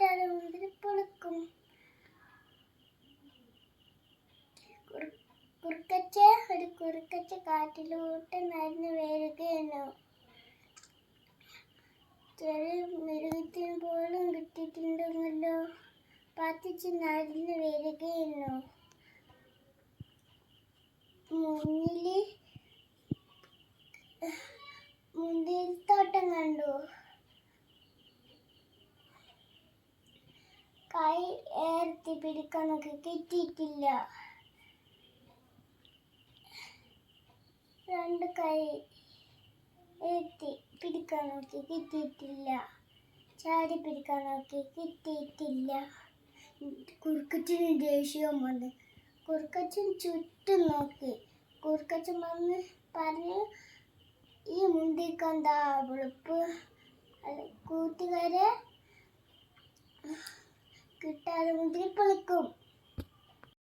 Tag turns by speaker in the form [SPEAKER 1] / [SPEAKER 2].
[SPEAKER 1] കിട്ടാതെ മുന്തിരി പൊളിക്കും. കുറുക്കച്ച കാട്ടിലോട്ട് നടന്നു വരികയാണ്. ചെറിയ മൃഗത്തിന് പോലും കിട്ടിയിട്ടുണ്ടെന്നല്ലോ. പാത്തിച്ച് നടന്നു വരികയാണ്. മുന്നില് മുന്തിരിത്തോട്ടം കണ്ടു. കൈ ഏർത്തി പിടിക്കാൻ നോക്കി, കിട്ടിയിട്ടില്ല. 2 കൈ ഏർത്തി പിടിക്കാൻ നോക്കി, കിട്ടിയിട്ടില്ല. ചാടി പിടിക്കാൻ നോക്കി, കിട്ടിയിട്ടില്ല. കുറുക്കച്ചന് ദേഷ്യം വന്ന്. കുറുക്കച്ചൻ ചുറ്റും നോക്കി. കുറുക്കച്ചൻ വന്ന് പറഞ്ഞു, ഈ മുന്തിരിക്കെന്താ വെളുപ്പ്? കൂട്ടുകാരെ, കിട്ടാതെ മുന്തിരി പൊളിക്കും.